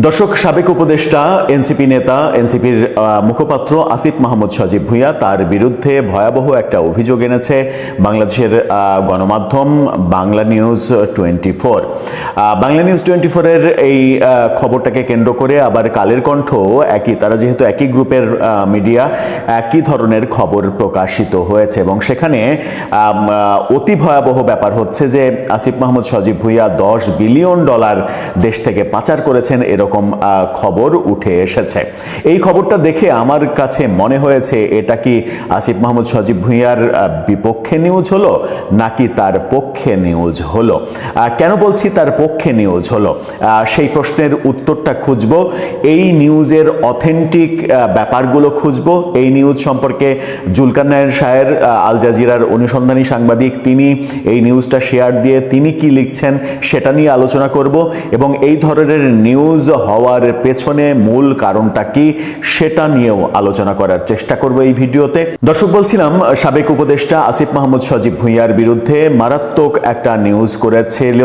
দর্শক, সাবেক উপদেষ্টা এনসিপি নেতা এনসিপির মুখপাত্র আসিফ মাহমুদ সজীব ভুঁইয়া তার বিরুদ্ধে ভয়াবহ একটা অভিযোগ এনেছে বাংলাদেশের গণমাধ্যম বাংলা নিউজ 24। বাংলা নিউজ 24-এর এই খবরটাকে কেন্দ্র করে আবার কালের কণ্ঠ তারা যেহেতু একই গ্রুপের মিডিয়া, একই ধরনের খবর প্রকাশিত হয়েছে এবং সেখানে অতি ভয়াবহ ব্যাপার হচ্ছে যে আসিফ মাহমুদ সজীব ভুঁইয়া $10 বিলিয়ন দেশ থেকে পাচার করেছেন এরকম খবর উঠে এসেছে। এই খবরটা দেখে আমার কাছে মনে হয়েছে এটা কি আসিফ মাহমুদ সজীব ভুঁইয়ার বিপক্ষে নিউজ হলো নাকি তার পক্ষে নিউজ হলো। কেন বলছি তার পক্ষে নিউজ হলো, সেই প্রশ্নের উত্তরটা খুঁজব, এই নিউজের অথেন্টিক ব্যাপারগুলো খুঁজব। এই নিউজ সম্পর্কে জুলকারনাইন শাহের আল জাজিরার অনুসন্ধানী সাংবাদিক, তিনি এই নিউজটা শেয়ার দিয়ে তিনি কি লিখছেন সেটা নিয়ে আলোচনা করব এবং এই ধরনের নিউজ হওয়ার পেছনে মূল কারণটা কি সেটা নিয়েও আলোচনা করার চেষ্টা করব এই ভিডিওতে। দর্শক, বলছিলাম সাবেক উপদেষ্টা আসিফ মাহমুদ সজীব ভুঁইয়ার বিরুদ্ধে মারাত্মক একটা নিউজ করেছিল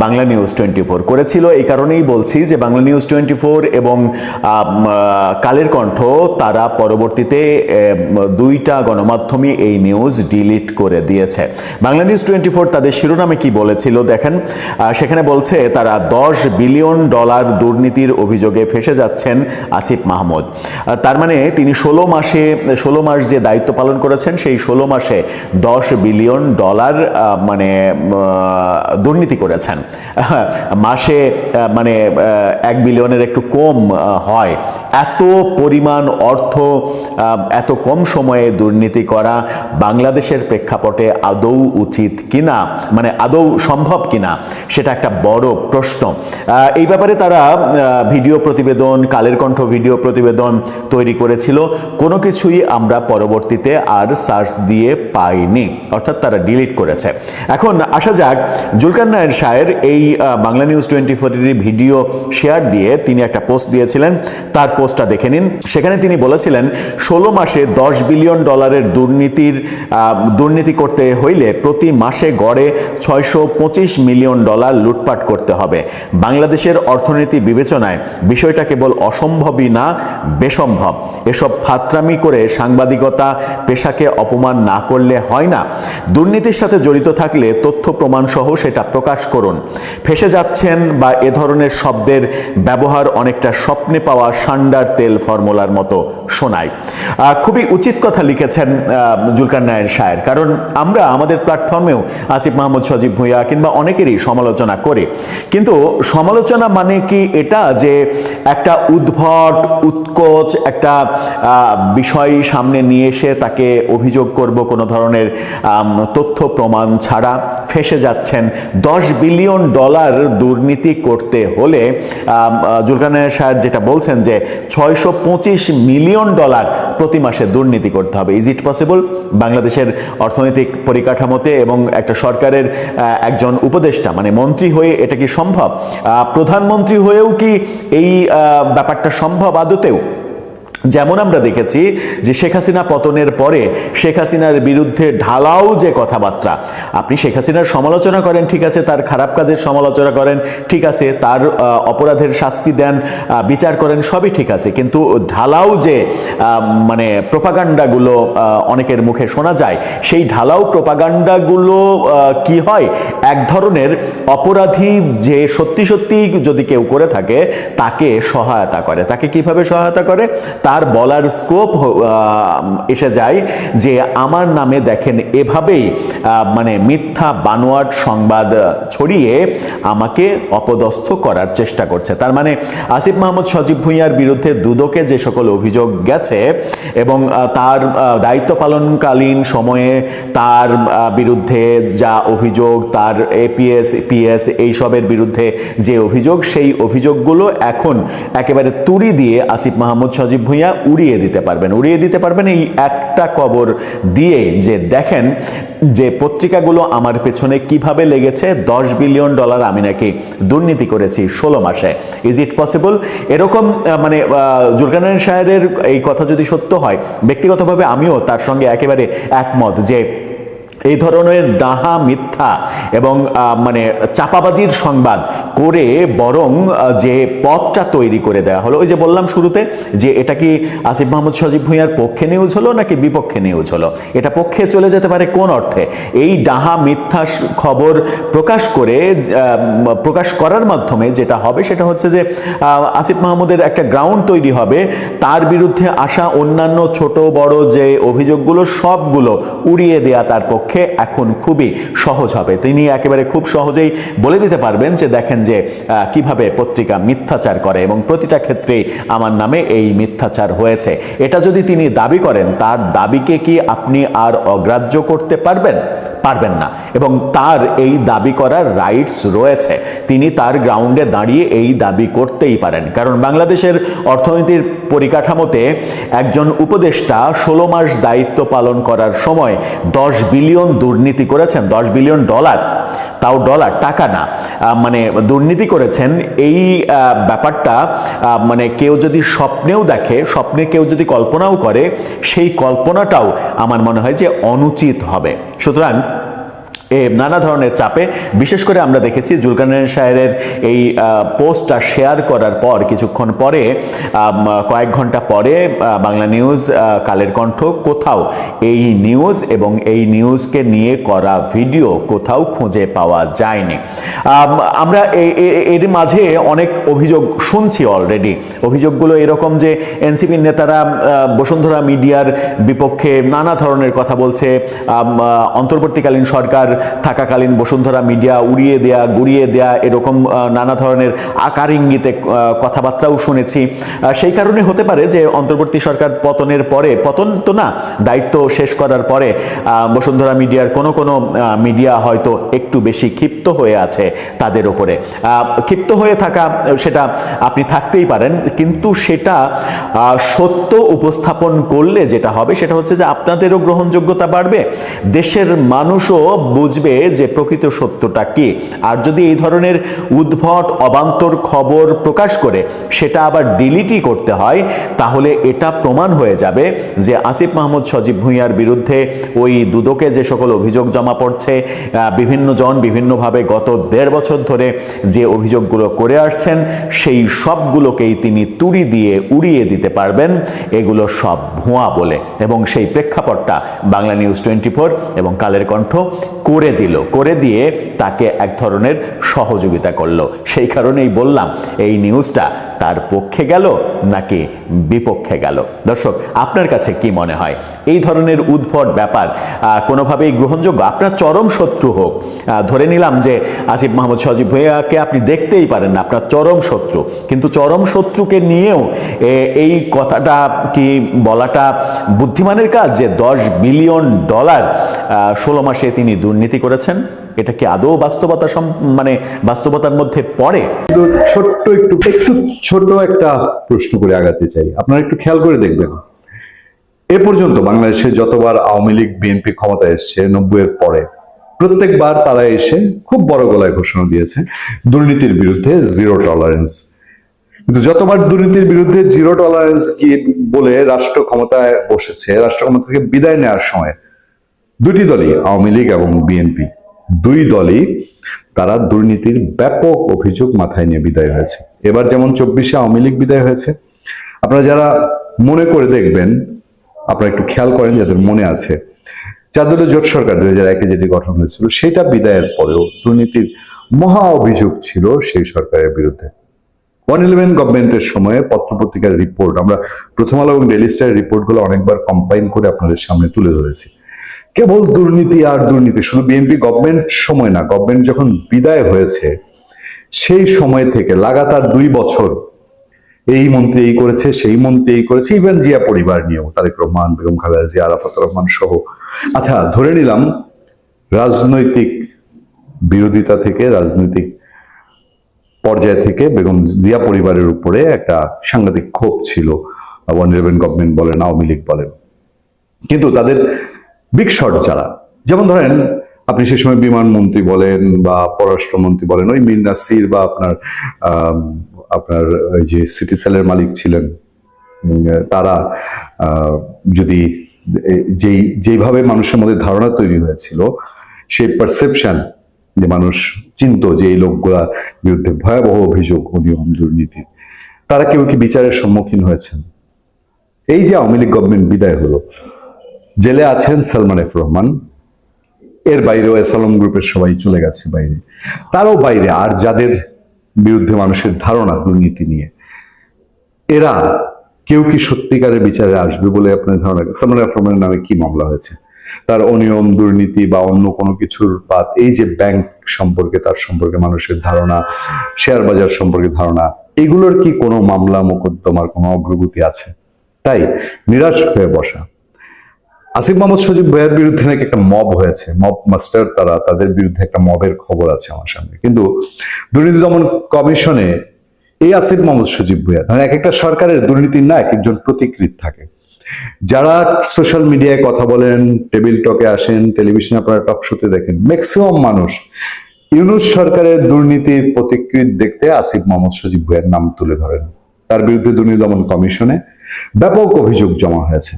বাংলা নিউজ 24। করেছিল এই কারণেই বলছি যে বাংলা নিউজ 24 এবং কালের কণ্ঠ তারা পরবর্তীতে দুইটা গণমাধ্যমই এই নিউজ ডিলিট করে দিয়েছে। বাংলা নিউজ 24 তাদের শিরোনামে কি বলেছিল দেখেন, সেখানে বলছে তারা $10 বিলিয়ন দুর্নীতির অভিযোগে ফেঁসে যাচ্ছেন আসিফ মাহমুদ। তার মানে তিনি 16 মাস যে দায়িত্ব পালন করেছেন সেই 16 মাসে $10 বিলিয়ন মানে দুর্নীতি করেছেন। মাসে মানে 1 বিলিয়নের একটু কম হয়। এত পরিমাণ অর্থ এত কম সময়ে দুর্নীতি করা বাংলাদেশের প্রেক্ষাপটে আদৌ উচিত কিনা, মানে আদৌ সম্ভব কিনা, সেটা একটা বড় প্রশ্ন। এই ব্যাপারে তারা ভিডিও প্রতিবেদন, কালের কণ্ঠ ভিডিও প্রতিবেদন তৈরি করেছিল, কোনো কিছুই আমরা পরবর্তীতে আর সার্চ দিয়ে পাইনি, অর্থাৎ তারা ডিলিট করেছে। এখন আসা যাক জুলকারনাইন শাহের এই বাংলা নিউজ 24-এর ভিডিও শেয়ার দিয়ে তিনি একটা পোস্ট দিয়েছিলেন, তার পোস্টটা দেখে নিন। সেখানে তিনি বলেছিলেন 16 মাসে $10 বিলিয়ন দুর্নীতি করতে হইলে প্রতি মাসে গড়ে $625 মিলিয়ন লুটপাট করতে হবে। বাংলাদেশের অর্থনীতি বিবেচনায় বিষয়টা কেবল অসম্ভবই না, বেসম্ভব। এসব ফাত্রামি করে সাংবাদিকতা পেশাকে অপমান না করলে হয় না। দুর্নীতির সাথে জড়িত থাকলে তথ্য প্রমাণ সহ সেটা প্রকাশ করুন। ফেঁসে যাচ্ছেন বা এ ধরনের শব্দের ব্যবহার অনেকটা স্বপ্নে পাওয়া সান্ডার তেল ফর্মুলার মতো শোনায়। খুবই উচিত কথা লিখেছেন জুলকারনাইন শাহের, কারণ আমরা আমাদের প্ল্যাটফর্মেও আসিফ মাহমুদ সজীব ভুঁইয়া কিংবা অনেকেরই সমালোচনা করি, কিন্তু সমালোচনা মানে কি এটা যে একটা উদ্ভট উৎকোচ একটা বিষয় সামনে নিয়ে এসে তাকে অভিযোগ করব কোনো ধরনের তথ্য প্রমাণ ছাড়া। ফেঁসে যাচ্ছেন $10 বিলিয়ন দুর্নীতি করতে হলে জুলকারনাইন শাহ যেটা বলছেন যে $625 মিলিয়ন প্রতি মাসে দুর্নীতি করতে হবে। Is it possible? বাংলাদেশের অর্থনৈতিক পরিকাঠামোতে এবং একটা সরকারের একজন উপদেষ্টা মানে মন্ত্রী হয়ে এটা কি সম্ভব? প্রধানমন্ত্রী হয়েও কি এই ব্যাপারটা সম্ভব আদতেও? যেমন আমরা দেখেছি যে শেখ হাসিনা পতনের পরে শেখ হাসিনার বিরুদ্ধে ঢালাও যে কথাবার্তা, আপনি শেখ হাসিনার সমালোচনা করেন ঠিক আছে, তার খারাপ কাজের সমালোচনা করেন ঠিক আছে, তার অপরাধের শাস্তি দেন, বিচার করেন, সবই ঠিক আছে, কিন্তু ঢালাও যে মানে প্রোপাগান্ডাগুলো অনেকের মুখে শোনা যায়, সেই ঢালাও প্রোপাগান্ডাগুলো কি হয়, এক ধরনের অপরাধী যে সত্যি সত্যি যদি কেউ করে থাকে তাকে সহায়তা করে। তাকে কিভাবে সহায়তা করে? তার বলার স্কোপ এসে যায় যে আমার নামে দেখেন এভাবেই মানে মিথ্যা বানোয়াট সংবাদ ছড়িয়ে আমাকে অপদস্থ করার চেষ্টা করছে। তার মানে আসিফ মাহমুদ সজীব ভুঁইয়ার বিরুদ্ধে দুদকে যে সকল অভিযোগ গেছে এবং তার দায়িত্ব পালনকালীন সময়ে তার বিরুদ্ধে যা অভিযোগ, তার এপিএস পিএস এইসবের বিরুদ্ধে যে অভিযোগ, সেই অভিযোগগুলো এখন একেবারে তুড়ি দিয়ে আসিফ মাহমুদ সজীব ভুঁইয়া উড়িয়ে দিতে পারবেন এই একটা খবর দিয়ে যে দেখেন যে পত্রিকাগুলো আমার পেছনে কিভাবে লেগেছে, $10 বিলিয়ন আমি নাকি দুর্নীতি করেছি 16 মাসে। Is it possible? এরকম মানে জুলকারনাইন শাহের এই কথা যদি সত্য হয়, ব্যক্তিগতভাবে আমিও তার সঙ্গে একেবারে একমত যে এই ধরনের ডাহা মিথ্যা এবং মানে চাপাবাজির সংবাদ করে বরং যে পথটা তৈরি করে দেওয়া হলো, ওই যে বললাম শুরুতে যে এটা কি আসিফ মাহমুদ সজীব ভুঁইয়ার পক্ষে নিউজ হলো নাকি বিপক্ষে নিউজ হলো, এটা পক্ষে চলে যেতে পারে কোন অর্থে? এই ডাহা মিথ্যা খবর প্রকাশ করার মাধ্যমে যেটা হবে সেটা হচ্ছে যে আসিফ মাহমুদের একটা গ্রাউন্ড তৈরি হবে, তার বিরুদ্ধে আসা অন্যান্য ছোট বড় যে অভিযোগগুলো সবগুলো উড়িয়ে দেয়া তার পক্ষে এখন খুবই সহজ হবে। তিনি একেবারে খুব সহজেই বলে দিতে পারবেন যে দেখেন যে কিভাবে পত্রিকা মিথ্যাচার করে এবং প্রতিটা ক্ষেত্রেই আমার নামে এই মিথ্যাচার হয়েছে। এটা যদি তিনি দাবি করেন, তার দাবিকে কি আপনি আর অগ্রাহ্য করতে পারবেন? পারবেন না। এবং তার এই দাবি করার রাইটস রয়েছে, তিনি তার গ্রাউন্ডে দাঁড়িয়ে এই দাবি করতেই পারেন। কারণ বাংলাদেশের অর্থনীতির পরিকাঠামোতে একজন উপদেষ্টা 16 মাস দায়িত্ব পালন করার সময় 10 বিলিয়ন দুর্নীতি করেছেন, 10 বিলিয়ন ডলার, তাও ডলার, টাকা না, মানে দুর্নীতি করেছেন। এই ব্যাপারটা মানে কেউ যদি স্বপ্নেও দেখে, স্বপ্নে কেউ যদি কল্পনাও করে, সেই কল্পনাটাও আমার মনে হয় যে অনুচিত হবে। সুতরাং নানা ধরনের চাপে, বিশেষ করে আমরা দেখেছি জুলকারনাইন সাহেবের এই পোস্টটা শেয়ার করার পর কিছুক্ষণ পরে, কয়েক ঘন্টা পরে বাংলা নিউজ, কালের কণ্ঠ, কোথাও এই নিউজ এবং এই নিউজকে নিয়ে করা ভিডিও কোথাও খুঁজে পাওয়া যায়নি। আমরা এর মাঝে অনেক অভিযোগ শুনছি অলরেডি। অভিযোগগুলো এরকম যে এনসিপির নেতারা বসুন্ধরা মিডিয়ার বিপক্ষে নানা ধরনের কথা বলছে, অন্তর্বর্তীকালীন সরকার থাকাকালীন বসুন্ধরা মিডিয়া উড়িয়ে দেয়া, গুড়িয়ে দেয়া, এরকম নানা ধরনের আকার ইঙ্গিতে কথাবার্তাও শুনেছি। সেই কারণে হতে পারে যে অন্তর্বর্তী সরকার পতনের পরে, পতন তো না, দায়িত্ব শেষ করার পরে বসুন্ধরা মিডিয়ার কোনো মিডিয়া হয়তো একটু বেশি ক্ষিপ্ত হয়ে আছে তাদের উপরে। ক্ষিপ্ত হয়ে থাকা, সেটা আপনি থাকতেই পারেন, কিন্তু সেটা সত্য উপস্থাপন করলে যেটা হবে সেটা হচ্ছে যে আপনাদেরও গ্রহণযোগ্যতা বাড়বে, দেশের মানুষও বুঝবে যে প্রকৃত সত্যটা কি। আর যদি এই ধরনের উদ্ভট অবান্তর খবর প্রকাশ করে সেটা আবার ডিলিটই করতে হয়, তাহলে এটা প্রমাণ হয়ে যাবে যে আসিফ মাহমুদ সজীব ভুঁইয়ার বিরুদ্ধে ওই দুদকে যে সকল অভিযোগ জমা পড়ছে, বিভিন্ন জন বিভিন্নভাবে গত 1.5 বছর ধরে যে অভিযোগগুলো করে আসছেন, সেই সবগুলোকেই তিনি তুড়ি দিয়ে উড়িয়ে দিতে পারবেন এগুলো সব ভুয়া বলে। এবং সেই প্রেক্ষাপটটা বাংলা নিউজ 24 এবং কালের কণ্ঠ করে দিয়ে তাকে এক ধরনের সহযোগিতা করলো। সেই কারণেই বললাম এই নিউজটা তার পক্ষে গেল নাকি বিপক্ষে গেল। দর্শক, আপনার কাছে কি মনে হয় এই ধরনের উদ্ভট ব্যাপার কোনোভাবেই গ্রহণযোগ্য? আপনার চরম শত্রু হোক, ধরে নিলাম যে আসিফ মাহমুদ সজীব ভুঁইয়াকে আপনি দেখতেই পারেন না, আপনার চরম শত্রু, কিন্তু চরম শত্রুকে নিয়েও এই কথাটা কি বলাটা বুদ্ধিমানের কাজ যে 10 বিলিয়ন ডলার 16 মাসে তিনি দুর্নীতি করেছেন? এটা কি আদৌ বাস্তবতার মধ্যে পড়ে? একটু ছোট একটা প্রশ্ন করে আগাতে চাই। আপনারা একটু খেয়াল করে দেখবেন, এ পর্যন্ত বাংলাদেশে যতবার আওয়ামী লীগ বিএনপি ক্ষমতায় এসছে 90 এর পরে, প্রত্যেকবার তারা এসে খুব বড় গলায় ঘোষণা দিয়েছে দুর্নীতির বিরুদ্ধে জিরো টলারেন্স। কিন্তু যতবার দুর্নীতির বিরুদ্ধে জিরো টলারেন্স কি বলে রাষ্ট্র ক্ষমতায় বসেছে, রাষ্ট্র ক্ষমতা থেকে বিদায় নেওয়ার সময় দুটি দলই, আওয়ামী লীগ এবং বিএনপি, দুই দলই তারা দুর্নীতির ব্যাপক অভিযোগ মাথায় নিয়ে বিদায় হয়েছে। এবার যেমন 24-এ আওয়ামী লীগ বিদায় হয়েছে, আপনারা যারা মনে করে দেখবেন, আপনারা একটু খেয়াল করেন যাদের মনে আছে, 4 দলীয় জোট সরকার 2001-এ যেটি গঠন হয়েছিল, সেটা বিদায়ের পরেও দুর্নীতির মহা অভিযোগ ছিল সেই সরকারের বিরুদ্ধে। 111 গভর্নমেন্টের সময়ে পত্রপত্রিকার রিপোর্ট, আমরা প্রথম আলো এবং ডেইলি স্টারের রিপোর্টগুলো অনেকবার কম্পাইন করে আপনাদের সামনে তুলে ধরেছি। কেবল দুর্নীতি আর দুর্নীতি, শুধু বিএনপি গভর্নমেন্ট সময় না, গভর্নমেন্ট যখন বিদায় হয়েছে সেই সময় থেকে লাগাতার 2 বছর এই মন্ত্রী এই করেছে, সেই মন্ত্রী এই করেছে, ইভেন জিয়া পরিবার নিয়েও, তারেক রহমান, বেগম খালেদা জিয়া, আরাফাত রহমান সহ। আচ্ছা, ধরে নিলাম রাজনৈতিক বিরোধিতা থেকে, রাজনৈতিক পর্যায় থেকে বেগম জিয়া পরিবারের উপরে একটা সাংঘাতিক ক্ষোভ ছিল, 111 গভর্নমেন্ট বলেন, আওয়ামী লীগ বলেন। কিন্তু তাদের বিগ শট যারা, যেমন ধরেন আপনি সে সময় বিমান মন্ত্রী বলেন বা পররাষ্ট্রমন্ত্রী বলেন, ওই মীর নাসির বা আপনার ওই যে সিটি সেলের মালিক ছিলেন, তারা যদি যেইভাবে মানুষের মধ্যে ধারণা তৈরি হয়েছিল, সেই পারসেপশন, যে মানুষ চিন্তা যে এই লোকগুলা বিরুদ্ধে ভয়াবহ অভিযোগ, অনিয়ম, দুর্নীতি, তারা কেউ কি বিচারের সম্মুখীন হয়েছেন? এই যে আওয়ামী লীগ গভর্নমেন্ট বিদায় হলো, জেলে আছেন সালমান এফ রহমান, এর বাইরেও এসালম গ্রুপের সবাই চলে গেছে বাইরে, তারও বাইরে আর যাদের বিরুদ্ধে মানুষের ধারণা দুর্নীতি নিয়ে, এরা কেউ কি সত্যিকারের বিচারে আসবে বলে আপনার ধারণা? সালমান এফ রহমানের নামে কি মামলা হয়েছে? তার অনিয়ম, দুর্নীতি বা অন্য কোনো কিছুর বাদ, এই যে ব্যাংক সম্পর্কে, তার সম্পর্কে মানুষের ধারণা, শেয়ার বাজার সম্পর্কে ধারণা, এগুলোর কি কোনো মামলা মোকদ্দমার কোনো অগ্রগতি আছে? তাই নিরাশ হয়ে বসা। আসিফ মাহমুদ সজীব ভাইয়ের বিরুদ্ধে নাকি একটা মব হয়েছে, মব মাস্টার, তাদের বিরুদ্ধে একটা মবের খবর আছে আমার সামনে, কিন্তু দুর্নীতি দমন কমিশনে এই আসিফ মাহমুদ সজীব ভুইয়া, মানে এক একটা সরকারের দুর্নীতির না এক একজন প্রতিকৃত থাকে। যারা সোশ্যাল মিডিয়ায় কথা বলেন, টেবিল টকে আসেন, টেলিভিশনে আপনারা টক শোতে দেখেন, ম্যাক্সিমাম মানুষ ইউনূস সরকারের দুর্নীতির প্রতিকৃত দেখতে আসিফ মাহমুদ সজীব ভুইয়ার নাম তুলে ধরেন। তার বিরুদ্ধে দুর্নীতি দমন কমিশনে ব্যাপক অভিযোগ জমা হয়েছে,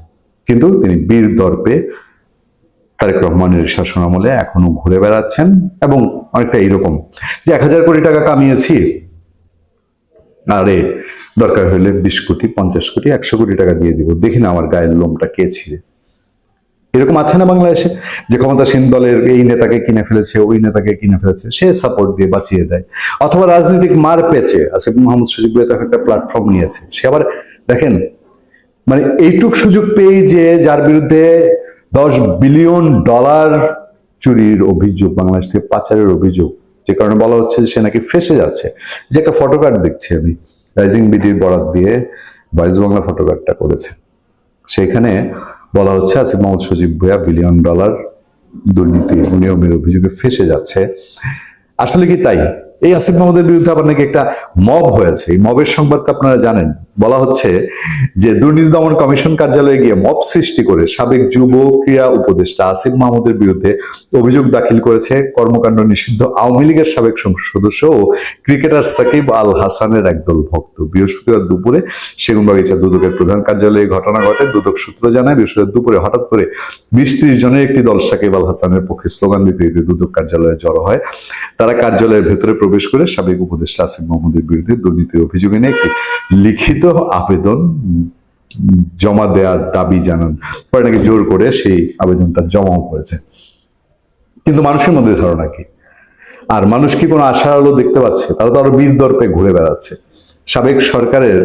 কিন্তু তিনি বীর দর্পে তারেক রহমানের শাসনামলে এখনো ঘুরে বেড়াচ্ছেন, এবং অনেকটা এইরকম যে 1000 কোটি টাকা কামিয়েছি, আরে দরকার হলে 20 কোটি, 50 কোটি, 100 কোটি টাকা দিয়ে দিব, দেখি না আমার গায়ের লোমটা কে ছিঁড়ে। এরকম আছে না বাংলাদেশে, যে ক্ষমতাসীন দলের এই নেতাকে কিনে ফেলেছে, ওই নেতাকে কিনে ফেলেছে, সে সাপোর্ট দিয়ে বাঁচিয়ে দেয়, অথবা রাজনৈতিক মার পেয়েছে। আসিফ মাহমুদ সজীব ভুইয়া একটা প্ল্যাটফর্ম নিয়েছে, সে আবার দেখেন, মানে এইটুক সুযোগ পেয়ে যে যার বিরুদ্ধে $10 বিলিয়ন চুরির অভিযোগ, বাংলাদেশ থেকে পাচারের অভিযোগ, যে কারণে বলা হচ্ছে যে সে নাকি ফেসে যাচ্ছে। যে একটা ফটোকার্ড দেখছি আমি, রাইজিং বিডির বরাত দিয়ে ভয়েস বাংলা ফটোকার্ডটা করেছে, সেখানে বলা হচ্ছে আসিফ মাহমুদ সজীব ভুইয়া $1 বিলিয়ন দুর্নীতি অনিয়মের অভিযোগে ফেসে যাচ্ছে। আসলে কি তাই? এই আসিফ মাহমুদের বিরুদ্ধে আবার নাকি একটা মব হয়েছে। এই মবের সংবাদটা আপনারা জানেন। বলা হচ্ছে যে দুর্নীতি দমন কমিশন কার্যালয়ে গিয়ে মব সৃষ্টি করে সাবেক যুব ক্রীড়া উপদেষ্টা আসিফ মাহমুদের বিরুদ্ধে অভিযোগ দাখিল করেছে কর্মকাণ্ড নিষিদ্ধ আওয়ামী লীগের সাবেক সংসদ সদস্য ও ক্রিকেটার সাকিব আল হাসানের একদল ভক্ত। বৃহস্পতিবার দুপুরে সেগুনবাগিচা দুদকের প্রধান কার্যালয়ে ঘটনা ঘটে। দুদক সূত্র জানায়, বৃহস্পতিবার দুপুরে হঠাৎ করে 20-30 জনের একটি দল সাকিব আল হাসানের পক্ষে স্লোগান দিতে দুদক কার্যালয়ে জড়ো হয়। তারা কার্যালয়ের ভেতরে প্রবেশ করে সাবেক উপদেষ্টা আসিফ মাহমুদের বিরুদ্ধে দুর্নীতির অভিযোগ এনে একটি লিখিত আবেদন জমা দেওয়ার দাবি জানান। পরে নাকি জোর করে সেই আবেদনটা জমাও করেছে। কিন্তু মানুষের মধ্যে ধারণা কি? আর মানুষ কি কোনো আশার আলো দেখতে পাচ্ছে? তারা তো আরো বীর দর্পে ঘুরে বেড়াচ্ছে। সাবেক সরকারের,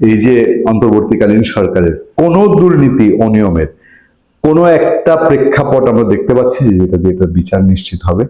এই যে অন্তর্বর্তীকালীন সরকারের কোনো দুর্নীতি অনিয়মের কোনো একটা প্রেক্ষাপট আমরা দেখতে পাচ্ছি যে যেটা দিয়ে বিচার নিশ্চিত হবে?